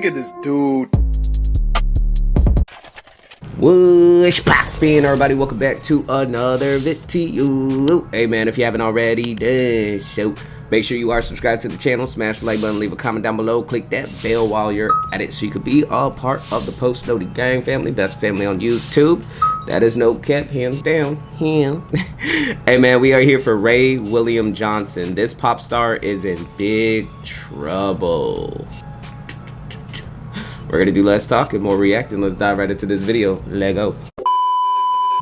Look at this dude. What's poppin', everybody? Welcome back to another video. Hey man, if you haven't already done so, make sure you are subscribed to the channel, smash the like button, leave a comment down below, click that bell while you're at it so you could be a part of the Post Noti Gang family, best family on YouTube. That is no cap, hands down, him. Hey man, we are here for Ray William Johnson. This pop star is in big trouble. We're gonna do less talk and more reacting. Let's dive right into this video. Let go.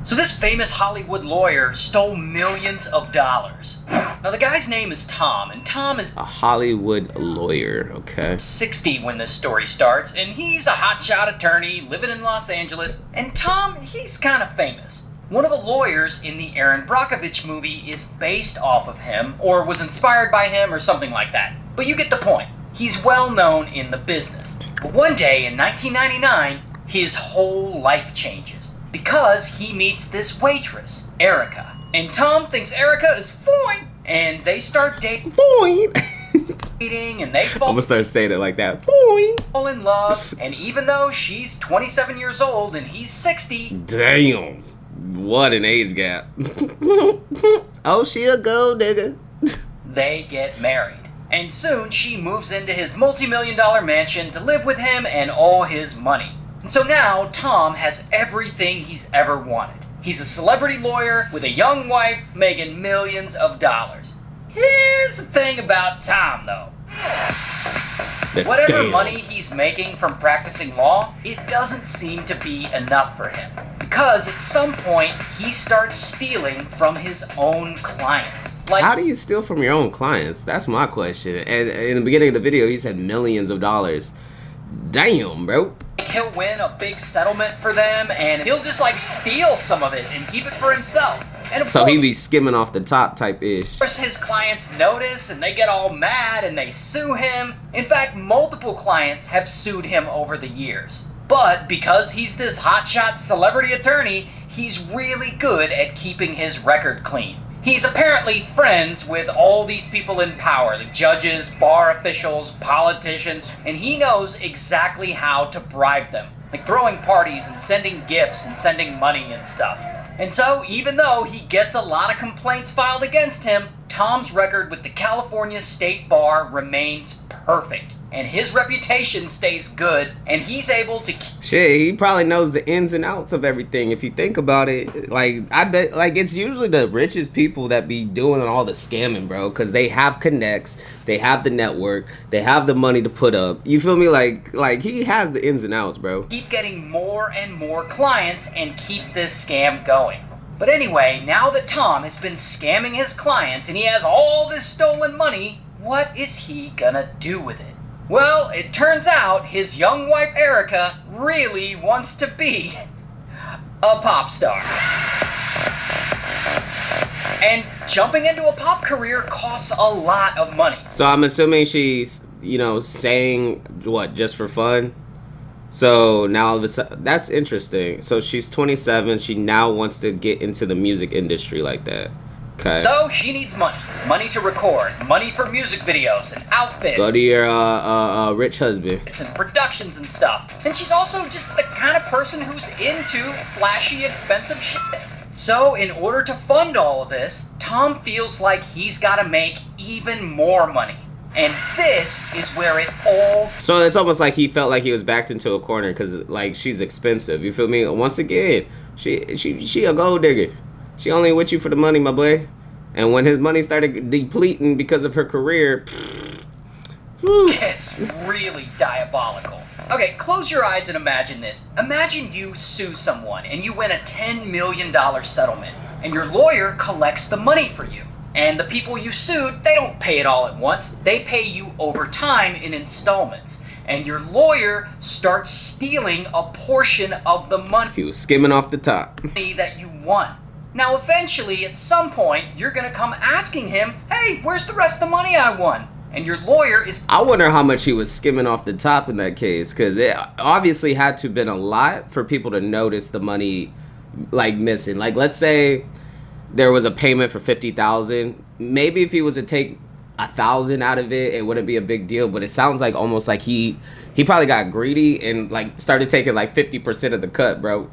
So this famous Hollywood lawyer stole millions of dollars. Now the guy's name is Tom, and Tom is a Hollywood lawyer, okay? 60 when this story starts, and he's a hotshot attorney living in Los Angeles. And Tom, he's kind of famous. One of the lawyers in the Aaron Brockovich movie is based off of him, or was inspired by him, or something like that. But you get the point. He's well known in the business. But one day in 1999, his whole life changes because he meets this waitress, Erica. And Tom thinks Erica is fine, and they start dating. And they I'm gonna start saying it like that. Fine. Fall in love, and even though she's 27 years old and he's 60. Damn, what an age gap. Oh, she a gold nigga. They get married. And soon she moves into his multi-million-dollar mansion to live with him and all his money. And so now Tom has everything he's ever wanted. He's a celebrity lawyer with a young wife making millions of dollars. Here's the thing about Tom, though. Whatever money he's making from practicing law, it doesn't seem to be enough for him. Because at some point, he starts stealing from his own clients. Like, how do you steal from your own clients? That's my question. And in the beginning of the video, he said millions of dollars. Damn, bro. He'll win a big settlement for them, and he'll just like steal some of it and keep it for himself. And of so he be skimming off the top type-ish. Of course, his clients notice, and they get all mad, and they sue him. In fact, multiple clients have sued him over the years. But because he's this hotshot celebrity attorney, he's really good at keeping his record clean. He's apparently friends with all these people in power, the judges, bar officials, politicians, and he knows exactly how to bribe them, like throwing parties and sending gifts and sending money and stuff. And so, even though he gets a lot of complaints filed against him, Tom's record with the California State Bar remains perfect. And his reputation stays good, and he's able to... Shit, he probably knows the ins and outs of everything. If you think about it, like, I bet, like, it's usually the richest people that be doing all the scamming, bro. Because they have connects, they have the network, they have the money to put up. You feel me? Like he has the ins and outs, bro. Keep getting more and more clients and keep this scam going. But anyway, now that Tom has been scamming his clients and he has all this stolen money, what is he gonna do with it? Well, it turns out his young wife Erica really wants to be a pop star. And jumping into a pop career costs a lot of money. So I'm assuming she's, you know, saying what, just for fun? So now all of a sudden, that's interesting. So she's 27, she now wants to get into the music industry like that. Okay. So she needs money. Money to record, money for music videos and outfits. Go to your rich husband. And productions and stuff. And she's also just the kind of person who's into flashy, expensive shit. So in order to fund all of this, Tom feels like he's got to make even more money. And this is where it all... So it's almost like he felt like he was backed into a corner because, like, she's expensive. You feel me? Once again, she a gold digger. She only with you for the money, my boy. And when his money started depleting because of her career... It's really diabolical. Okay, close your eyes and imagine this. Imagine you sue someone and you win a $10 million settlement. And your lawyer collects the money for you. And the people you sued, they don't pay it all at once. They pay you over time in installments. And your lawyer starts stealing a portion of the money. He was skimming off the top. That you won. Now, eventually, at some point, you're going to come asking him, hey, where's the rest of the money I won? And your lawyer is... I wonder how much he was skimming off the top in that case. Because it obviously had to have been a lot for people to notice the money, like, missing. Like, let's say there was a payment for $50,000. Maybe if he was to take 1,000 out of it, it wouldn't be a big deal. But it sounds like almost like he probably got greedy and like started taking like 50% of the cut, bro.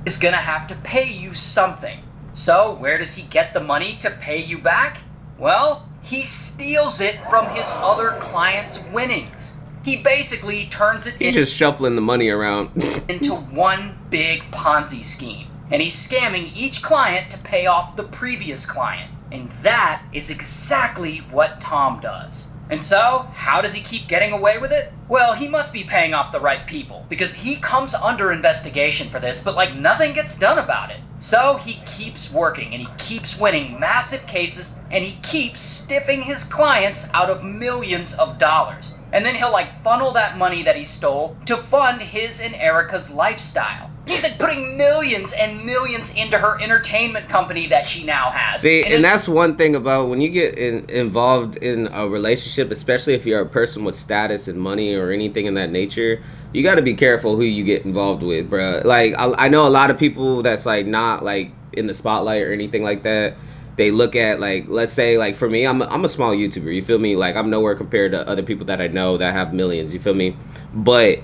Is gonna have to pay you something. So where does he get the money to pay you back? Well, he steals it from his other clients' winnings. He basically turns it He's just shuffling the money around into one big Ponzi scheme. And he's scamming each client to pay off the previous client. And that is exactly what Tom does. And so, how does he keep getting away with it? Well, he must be paying off the right people, because he comes under investigation for this, but like nothing gets done about it. So he keeps working, and he keeps winning massive cases, and he keeps stiffing his clients out of millions of dollars. And then he'll like funnel that money that he stole to fund his and Erica's lifestyle. He's like putting millions and millions into her entertainment company that she now has. See, and that's one thing about when you get involved in a relationship, especially if you're a person with status and money or anything in that nature, you got to be careful who you get involved with, bro. Like, I know a lot of people that's like not like in the spotlight or anything like that. They look at like, let's say like for me, I'm a small YouTuber. You feel me? Like I'm nowhere compared to other people that I know that have millions. You feel me? But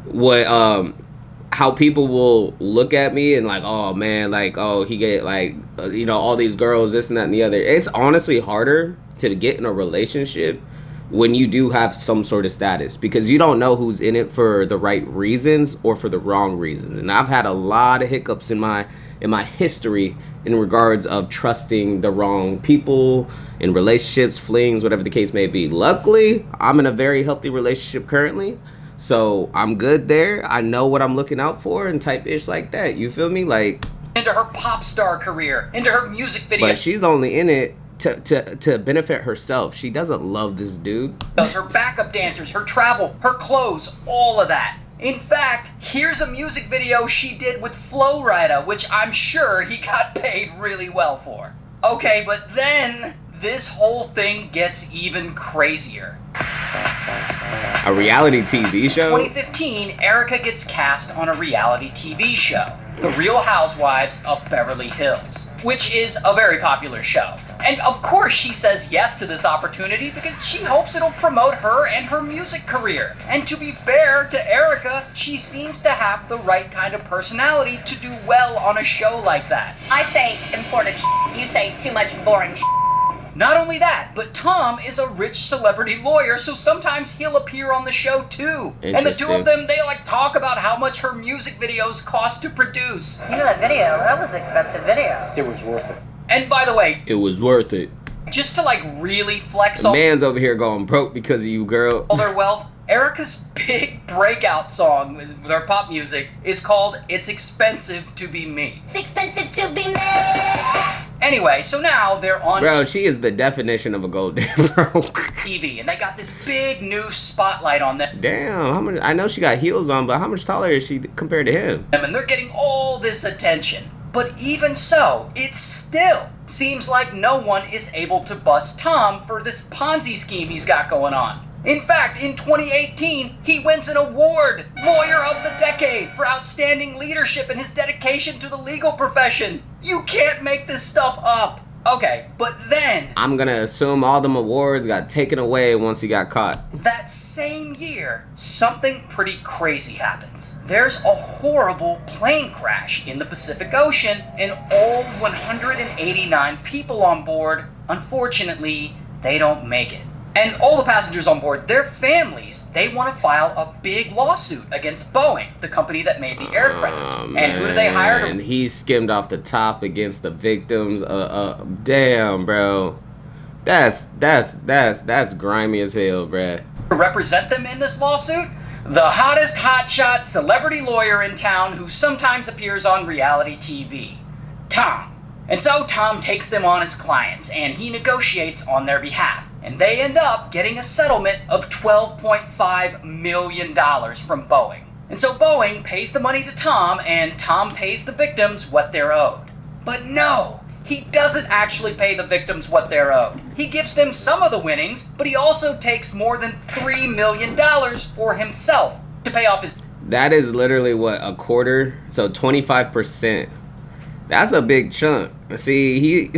what how people will look at me and like, oh man, like, oh, he get like, you know, all these girls, this and that and the other. It's honestly harder to get in a relationship when you do have some sort of status, because you don't know who's in it for the right reasons or for the wrong reasons. And I've had a lot of hiccups in my history in regards of trusting the wrong people in relationships, flings, whatever the case may be. Luckily, I'm in a very healthy relationship currently. So I'm good there. I know what I'm looking out for and type ish like that. You feel me? Like into her pop star career, into her music videos. But she's only in it to benefit herself. She doesn't love this dude. Her backup dancers, her travel, her clothes, all of that. In fact, here's a music video she did with Flo Rida, which I'm sure he got paid really well for. Okay, but then this whole thing gets even crazier. A reality TV show? 2015, Erica gets cast on a reality TV show, The Real Housewives of Beverly Hills, which is a very popular show. And of course she says yes to this opportunity because she hopes it'll promote her and her music career. And to be fair to Erica, she seems to have the right kind of personality to do well on a show like that. I say important shit. You say too much boring shit. Not only that, but Tom is a rich celebrity lawyer, so sometimes he'll appear on the show too. And the two of them, they like talk about how much her music videos cost to produce. You know that video? That was an expensive video. It was worth it. And by the way, it was worth it. Just to like really flex the man's over here going broke because of you, girl. All their wealth. Erica's big breakout song with her pop music is called It's Expensive to Be Me. It's expensive to be me. Anyway, so now they're on Bro, she is the definition of a gold digger, bro. TV, and they got this big new spotlight on them. Damn, how much? I know she got heels on, but how much taller is she compared to him? And they're getting all this attention. But even so, it still seems like no one is able to bust Tom for this Ponzi scheme he's got going on. In fact, in 2018, he wins an award, Lawyer of the Decade, for outstanding leadership and his dedication to the legal profession. You can't make this stuff up. Okay, but then I'm gonna assume all them awards got taken away once he got caught. That same year, something pretty crazy happens. There's a horrible plane crash in the Pacific Ocean, and all 189 people on board, unfortunately, they don't make it. And all the passengers on board, their families, they want to file a big lawsuit against Boeing, the company that made the aircraft. And who do they hire? And he skimmed off the top against the victims. Damn, bro. That's grimy as hell, bruh. To represent them in this lawsuit? The hottest hotshot celebrity lawyer in town who sometimes appears on reality TV, Tom. And so Tom takes them on as clients, and he negotiates on their behalf. And they end up getting a settlement of $12.5 million from Boeing. And so Boeing pays the money to Tom, and Tom pays the victims what they're owed. But no, he doesn't actually pay the victims what they're owed. He gives them some of the winnings, but he also takes more than $3 million for himself to pay off his... That is literally what, a quarter? So 25%. That's a big chunk. See,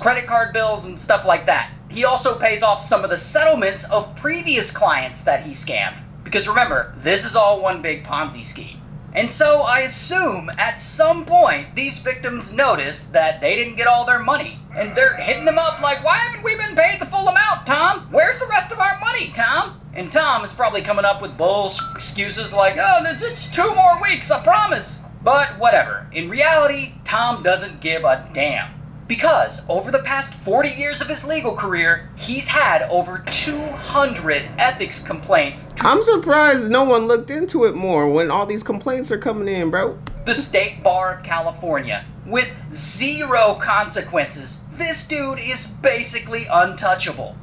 credit card bills and stuff like that. he also pays off some of the settlements of previous clients that he scammed. Because remember, this is all one big Ponzi scheme. And so I assume at some point these victims noticed that they didn't get all their money. And they're hitting them up like, why haven't we been paid the full amount, Tom? Where's the rest of our money, Tom? And Tom is probably coming up with bullshit excuses like, oh, it's 2 more weeks, I promise. But whatever. In reality, Tom doesn't give a damn. Because over the past 40 years of his legal career, he's had over 200 ethics complaints. I'm surprised no one looked into it more when all these complaints are coming in, bro. The State Bar of California, with 0 consequences. This dude is basically untouchable.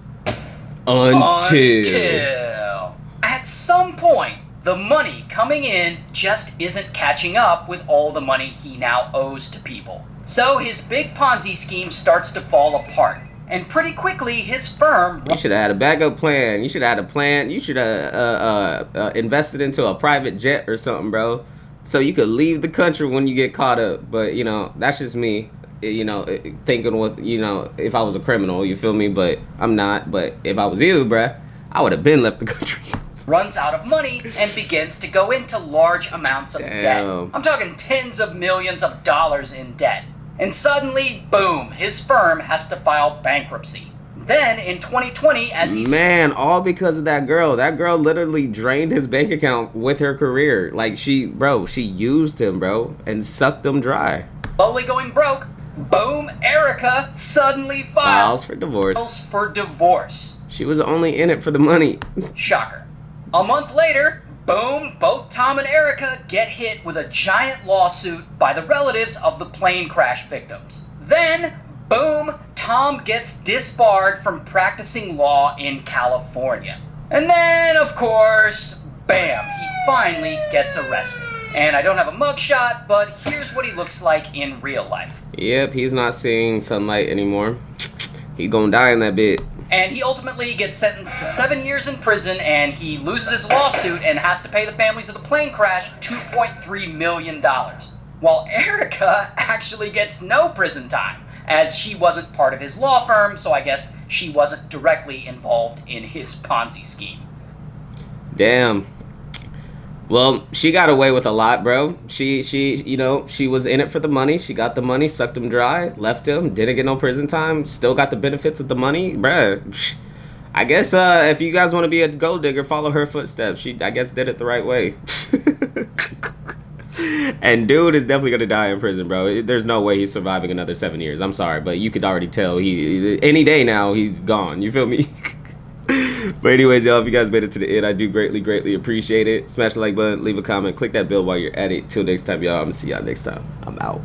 Until at some point, the money coming in just isn't catching up with all the money he now owes to people. So his big Ponzi scheme starts to fall apart. And pretty quickly, his firm... You should have had a backup plan. You should have had a plan. You should have invested into a private jet or something, bro. So you could leave the country when you get caught up. But, you know, that's just me, you know, thinking with, you know, if I was a criminal, you feel me? But I'm not. But if I was you, bruh, I would have been left the country. Runs out of money and begins to go into large amounts of debt. I'm talking tens of millions of dollars in debt. And suddenly, boom, his firm has to file bankruptcy. Then, in 2020, as he's... Man, all because of that girl. That girl literally drained his bank account with her career. Like, she used him, bro, and sucked him dry. Slowly going broke, boom, Erica suddenly files for divorce. She was only in it for the money. Shocker. A month later... boom, both Tom and Erica get hit with a giant lawsuit by the relatives of the plane crash victims. Then, boom, Tom gets disbarred from practicing law in California. And then, of course, bam, he finally gets arrested. And I don't have a mugshot, but here's what he looks like in real life. Yep, he's not seeing sunlight anymore. He gonna die in that bit. And he ultimately gets sentenced to 7 years in prison, and he loses his lawsuit and has to pay the families of the plane crash $2.3 million. While Erica actually gets no prison time, as she wasn't part of his law firm, so I guess she wasn't directly involved in his Ponzi scheme. Damn. Well, she got away with a lot, bro. She was in it for the money. She got the money, sucked him dry, left him, didn't get no prison time, still got the benefits of the money, bruh. I guess if you guys want to be a gold digger, follow her footsteps. She, I guess, did it the right way. And dude is definitely gonna die in prison, bro. There's no way he's surviving another 7 years. I'm sorry, but you could already tell any day now he's gone. You feel me? But anyways, y'all, if you guys made it to the end, I do greatly appreciate it. Smash the like button, leave a comment, click that bell while you're at it. Till next time, y'all. I'm gonna see y'all next time. I'm out.